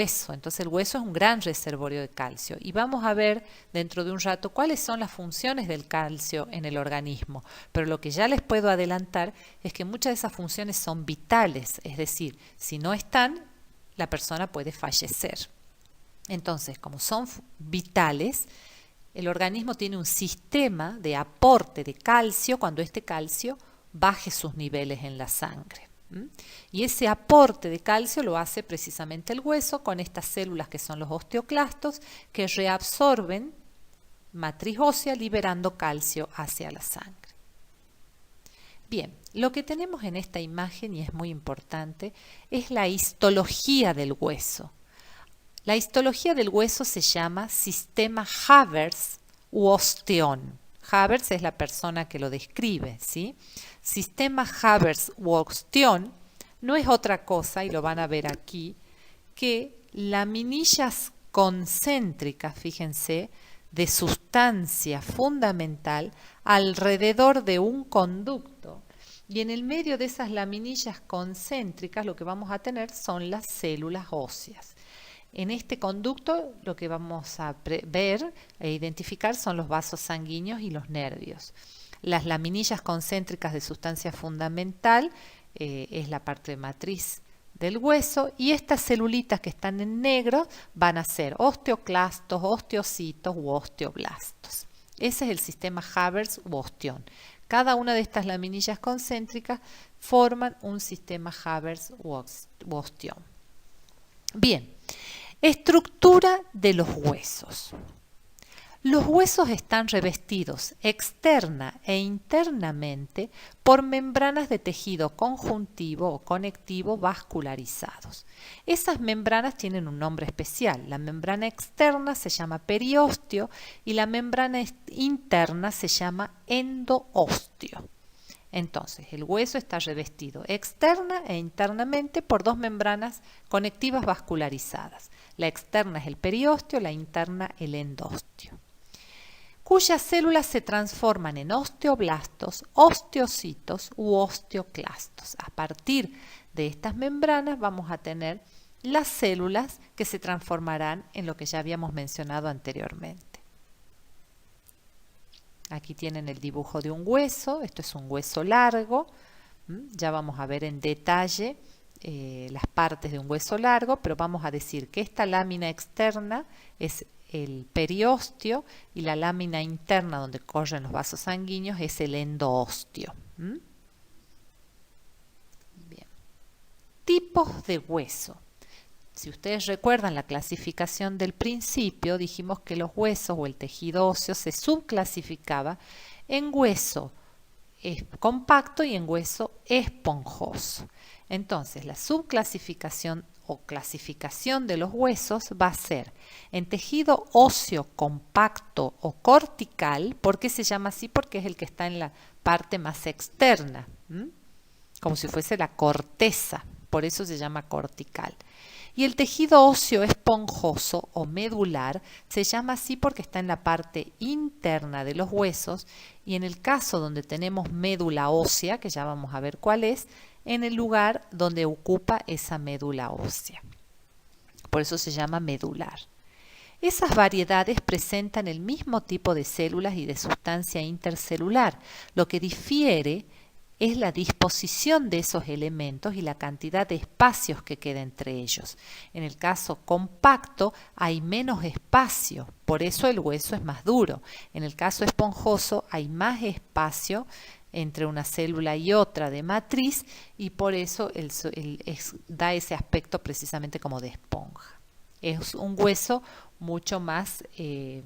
hueso. Entonces el hueso es un gran reservorio de calcio y vamos a ver dentro de un rato cuáles son las funciones del calcio en el organismo. Pero lo que ya les puedo adelantar es que muchas de esas funciones son vitales, es decir, si no están, la persona puede fallecer. Entonces, como son vitales, el organismo tiene un sistema de aporte de calcio cuando este calcio baje sus niveles en la sangre. Y ese aporte de calcio lo hace precisamente el hueso con estas células que son los osteoclastos que reabsorben matriz ósea liberando calcio hacia la sangre. Bien, lo que tenemos en esta imagen, y es muy importante, es la histología del hueso. La histología del hueso se llama sistema Havers u osteón. Havers es la persona que lo describe, ¿sí? Sistema Havers u osteón no es otra cosa, y lo van a ver aquí, que laminillas concéntricas, fíjense, de sustancia fundamental alrededor de un conducto. Y en el medio de esas laminillas concéntricas lo que vamos a tener son las células óseas. En este conducto lo que vamos a ver e identificar son los vasos sanguíneos y los nervios. Las laminillas concéntricas de sustancia fundamental es la parte de matriz del hueso y estas celulitas que están en negro van a ser osteoclastos, osteocitos u osteoblastos. Ese es el sistema Havers u osteón. Cada una de estas laminillas concéntricas forman un sistema Havers u osteón. Bien, estructura de los huesos. Los huesos están revestidos externa e internamente por membranas de tejido conjuntivo o conectivo vascularizados. Esas membranas tienen un nombre especial. La membrana externa se llama periósteo y la membrana interna se llama endoósteo. Entonces, el hueso está revestido externa e internamente por dos membranas conectivas vascularizadas. La externa es el periósteo, la interna el endósteo, cuyas células se transforman en osteoblastos, osteocitos u osteoclastos. A partir de estas membranas vamos a tener las células que se transformarán en lo que ya habíamos mencionado anteriormente. Aquí tienen el dibujo de un hueso, esto es un hueso largo, ya vamos a ver en detalle las partes de un hueso largo, pero vamos a decir que esta lámina externa es el periósteo y la lámina interna donde corren los vasos sanguíneos es el endoósteo. Bien. Tipos de hueso. Si ustedes recuerdan la clasificación del principio, dijimos que los huesos o el tejido óseo se subclasificaba en hueso compacto y en hueso esponjoso. Entonces, la subclasificación o clasificación de los huesos va a ser en tejido óseo compacto o cortical. ¿Por qué se llama así? Porque es el que está en la parte más externa, como si fuese la corteza, por eso se llama cortical. Y el tejido óseo esponjoso o medular se llama así porque está en la parte interna de los huesos y en el caso donde tenemos médula ósea, que ya vamos a ver cuál es, en el lugar donde ocupa esa médula ósea. Por eso se llama medular. Esas variedades presentan el mismo tipo de células y de sustancia intercelular. Lo que difiere es la disposición de esos elementos y la cantidad de espacios que queda entre ellos. En el caso compacto hay menos espacio, por eso el hueso es más duro. En el caso esponjoso hay más espacio entre una célula y otra de matriz y por eso da ese aspecto precisamente como de esponja. Es un hueso mucho más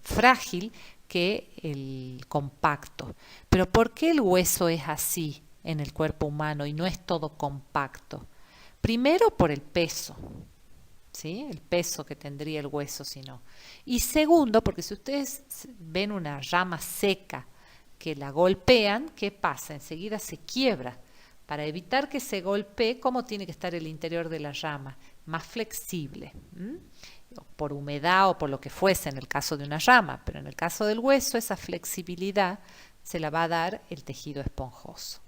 frágil que el compacto. Pero ¿por qué el hueso es así en el cuerpo humano y no es todo compacto? Primero por el peso, ¿sí? El peso que tendría el hueso si no. Y segundo, porque si ustedes ven una rama seca que la golpean, ¿qué pasa? Enseguida se quiebra. Para evitar que se golpee, ¿cómo tiene que estar el interior de la rama? Más flexible, por humedad o por lo que fuese en el caso de una rama, pero en el caso del hueso esa flexibilidad se la va a dar el tejido esponjoso.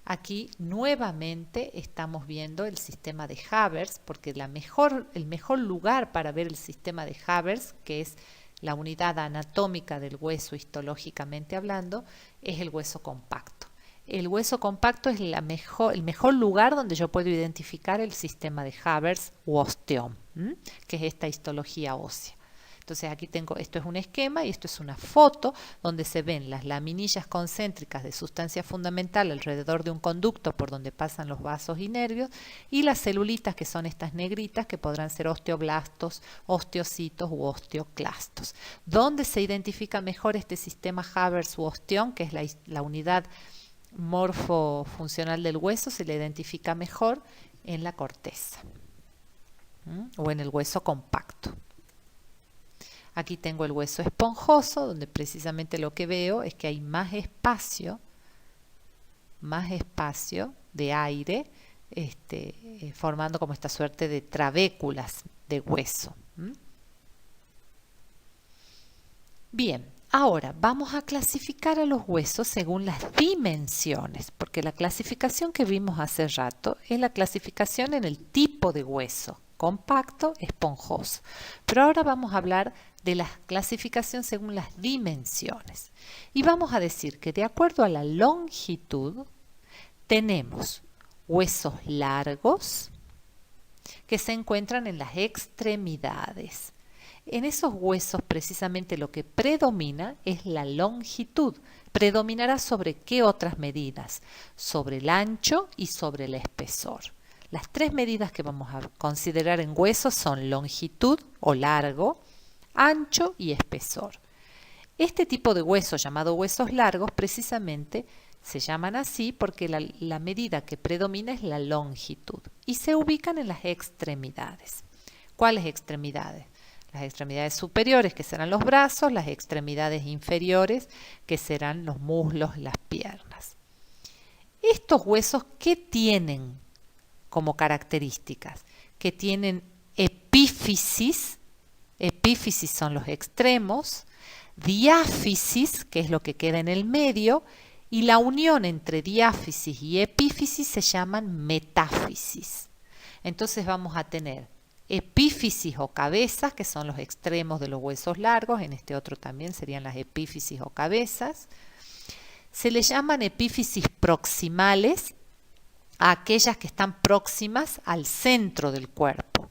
Aquí nuevamente estamos viendo el sistema de Haber, porque el mejor lugar para ver el sistema de Haber, que es la unidad anatómica del hueso histológicamente hablando, es el hueso compacto. El hueso compacto es el mejor lugar donde yo puedo identificar el sistema de Haber u osteón, que es esta histología ósea. Entonces aquí tengo, esto es un esquema y esto es una foto donde se ven las laminillas concéntricas de sustancia fundamental alrededor de un conducto por donde pasan los vasos y nervios, y las celulitas, que son estas negritas, que podrán ser osteoblastos, osteocitos u osteoclastos. ¿Dónde se identifica mejor este sistema Haber u osteón, que es la unidad morfofuncional del hueso? Se le identifica mejor en la corteza o en el hueso compacto. Aquí tengo el hueso esponjoso, donde precisamente lo que veo es que hay más espacio de aire, formando como esta suerte de trabéculas de hueso. Bien, ahora vamos a clasificar a los huesos según las dimensiones, porque la clasificación que vimos hace rato es la clasificación en el tipo de hueso, compacto, esponjoso. Pero ahora vamos a hablar de la clasificación según las dimensiones. Y vamos a decir que de acuerdo a la longitud tenemos huesos largos que se encuentran en las extremidades. En esos huesos precisamente lo que predomina es la longitud. Predominará sobre qué otras medidas, sobre el ancho y sobre el espesor. Las tres medidas que vamos a considerar en huesos son longitud o largo, ancho y espesor. Este tipo de huesos, llamados huesos largos, precisamente se llaman así porque la medida que predomina es la longitud y se ubican en las extremidades. ¿Cuáles extremidades? Las extremidades superiores, que serán los brazos, las extremidades inferiores, que serán los muslos, las piernas. Estos huesos, ¿qué tienen como características? Que tienen epífisis. Epífisis son los extremos, diáfisis, que es lo que queda en el medio, y la unión entre diáfisis y epífisis se llaman metáfisis. Entonces vamos a tener epífisis o cabezas, que son los extremos de los huesos largos, en este otro también serían las epífisis o cabezas. Se le llaman epífisis proximales a aquellas que están próximas al centro del cuerpo,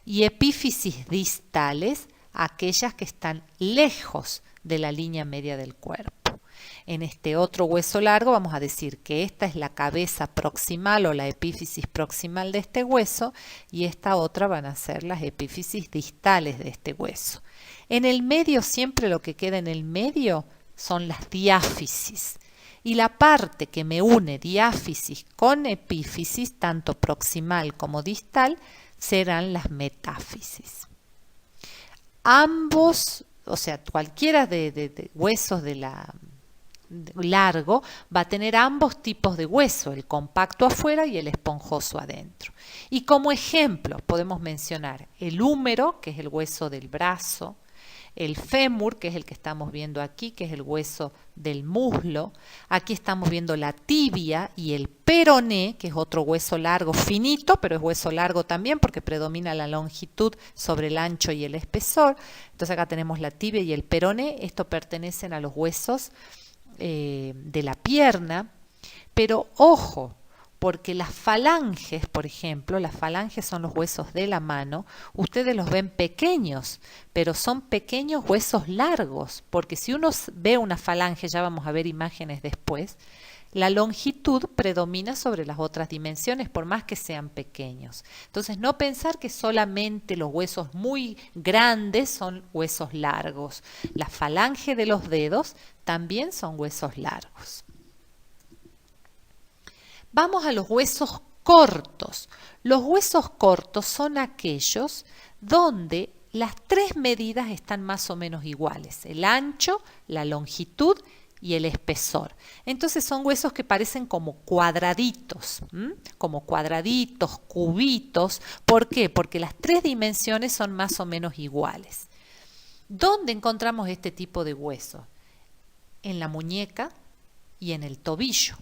y epífisis distales a aquellas que están lejos de la línea media del cuerpo. En este otro hueso largo vamos a decir que esta es la cabeza proximal o la epífisis proximal de este hueso, y esta otra van a ser las epífisis distales de este hueso. En el medio, siempre lo que queda en el medio son las diáfisis. Y la parte que me une diáfisis con epífisis, tanto proximal como distal, serán las metáfisis. Ambos, o sea, cualquiera de huesos largo va a tener ambos tipos de hueso, el compacto afuera y el esponjoso adentro. Y como ejemplo podemos mencionar el húmero, que es el hueso del brazo, el fémur, que es el que estamos viendo aquí, que es el hueso del muslo. Aquí estamos viendo la tibia y el peroné, que es otro hueso largo, finito, pero es hueso largo también porque predomina la longitud sobre el ancho y el espesor. Entonces acá tenemos la tibia y el peroné. Estos pertenecen a los huesos de la pierna, pero ojo, porque las falanges, por ejemplo, las falanges son los huesos de la mano, ustedes los ven pequeños, pero son pequeños huesos largos, porque si uno ve una falange, ya vamos a ver imágenes después, la longitud predomina sobre las otras dimensiones, por más que sean pequeños. Entonces, no pensar que solamente los huesos muy grandes son huesos largos. La falange de los dedos también son huesos largos. Vamos a los huesos cortos. Los huesos cortos son aquellos donde las tres medidas están más o menos iguales: el ancho, la longitud y el espesor. Entonces son huesos que parecen como cuadraditos, cubitos. ¿Por qué? Porque las tres dimensiones son más o menos iguales. ¿Dónde encontramos este tipo de hueso? En la muñeca y en el tobillo.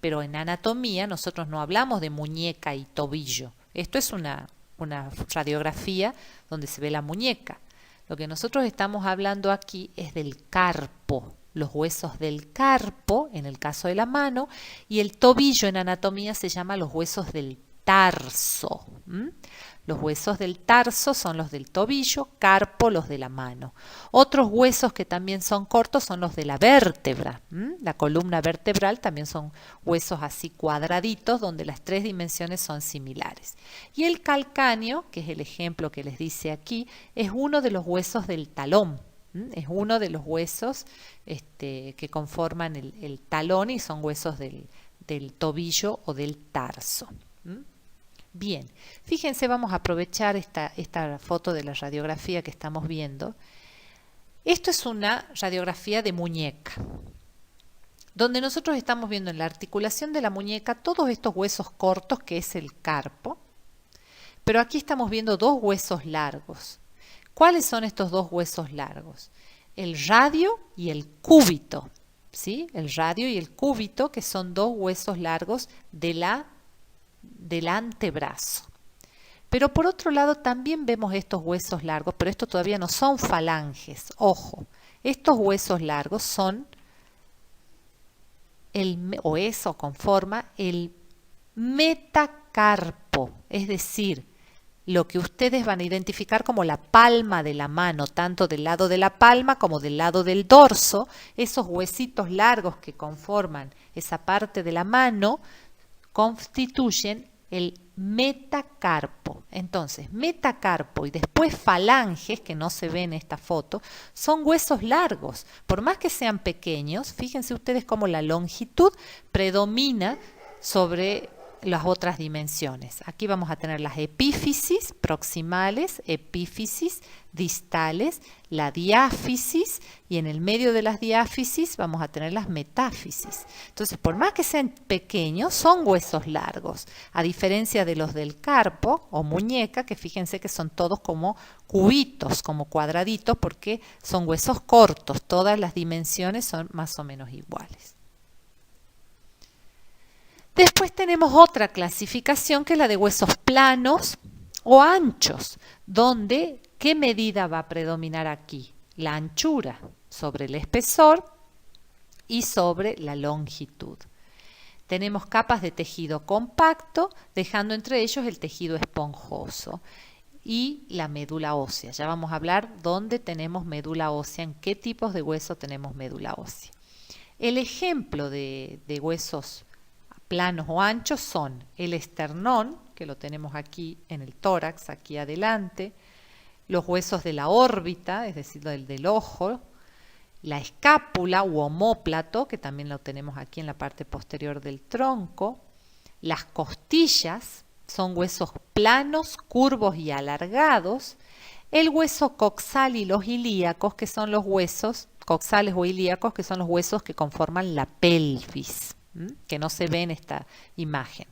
pero en anatomía nosotros no hablamos de muñeca y tobillo. Esto es una radiografía donde se ve la muñeca. Lo que nosotros estamos hablando aquí es del carpo, los huesos del carpo, en el caso de la mano, y el tobillo en anatomía se llama los huesos del tarso. Los huesos del tarso son los del tobillo, carpo los de la mano. Otros huesos que también son cortos son los de la vértebra. La columna vertebral también son huesos así cuadraditos donde las tres dimensiones son similares. Y el calcáneo, que es el ejemplo que les dice aquí, es uno de los huesos del talón. Es uno de los huesos que conforman el talón y son huesos del tobillo o del tarso. Bien, fíjense, vamos a aprovechar esta foto de la radiografía que estamos viendo. Esto es una radiografía de muñeca, donde nosotros estamos viendo en la articulación de la muñeca todos estos huesos cortos que es el carpo, pero aquí estamos viendo dos huesos largos. ¿Cuáles son estos dos huesos largos? El radio y el cúbito, ¿sí? El radio y el cúbito, que son dos huesos largos del antebrazo. Pero por otro lado también vemos estos huesos largos, pero estos todavía no son falanges. Ojo, estos huesos largos son eso conforma el metacarpo, es decir, lo que ustedes van a identificar como la palma de la mano, tanto del lado de la palma como del lado del dorso. Esos huesitos largos que conforman esa parte de la mano constituyen el metacarpo. Entonces, metacarpo y después falanges, que no se ven en esta foto, son huesos largos. Por más que sean pequeños, fíjense ustedes cómo la longitud predomina sobre las otras dimensiones. Aquí vamos a tener las epífisis proximales, epífisis distales, la diáfisis y en el medio de las diáfisis vamos a tener las metáfisis. Entonces, por más que sean pequeños, son huesos largos, a diferencia de los del carpo o muñeca, que fíjense que son todos como cubitos, como cuadraditos, porque son huesos cortos, todas las dimensiones son más o menos iguales. Después tenemos otra clasificación que es la de huesos planos o anchos, donde ¿qué medida va a predominar aquí? La anchura sobre el espesor y sobre la longitud. Tenemos capas de tejido compacto, dejando entre ellos el tejido esponjoso y la médula ósea. Ya vamos a hablar dónde tenemos médula ósea, en qué tipos de hueso tenemos médula ósea. El ejemplo de huesos planos o anchos son el esternón, que lo tenemos aquí en el tórax, aquí adelante, los huesos de la órbita, es decir, del ojo, la escápula u omóplato, que también lo tenemos aquí en la parte posterior del tronco, las costillas, son huesos planos, curvos y alargados, el hueso coxal y los ilíacos, que son los huesos coxales o ilíacos, que son los huesos que conforman la pelvis, que no se ve en esta imagen.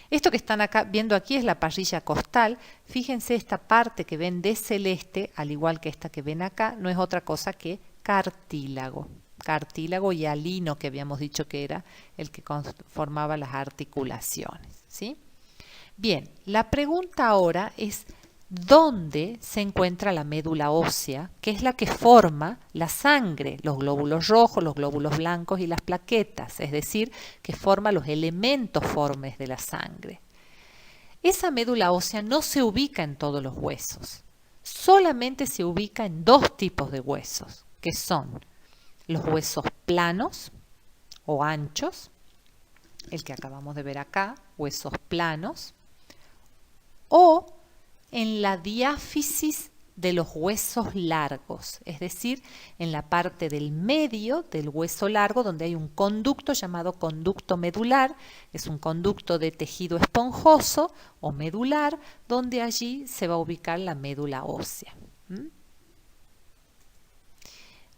Esto que están acá viendo aquí es la parrilla costal. Fíjense esta parte que ven de celeste, al igual que esta que ven acá, no es otra cosa que cartílago. Cartílago y alino, que habíamos dicho que era el que conformaba las articulaciones, ¿sí? Bien, la pregunta ahora es ¿dónde se encuentra la médula ósea, que es la que forma la sangre, los glóbulos rojos, los glóbulos blancos y las plaquetas, es decir, que forma los elementos formes de la sangre? Esa médula ósea no se ubica en todos los huesos, solamente se ubica en dos tipos de huesos, que son los huesos planos o anchos, el que acabamos de ver acá, huesos planos, o en la diáfisis de los huesos largos, es decir, en la parte del medio del hueso largo donde hay un conducto llamado conducto medular, es un conducto de tejido esponjoso o medular, donde allí se va a ubicar la médula ósea.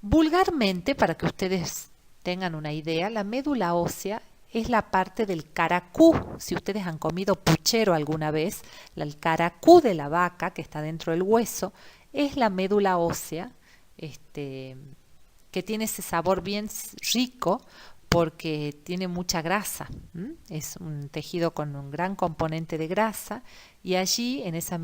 Vulgarmente, para que ustedes tengan una idea, la médula ósea es la parte del caracú. Si ustedes han comido puchero alguna vez, el caracú de la vaca que está dentro del hueso es la médula ósea, que tiene ese sabor bien rico porque tiene mucha grasa. Es un tejido con un gran componente de grasa y allí en esa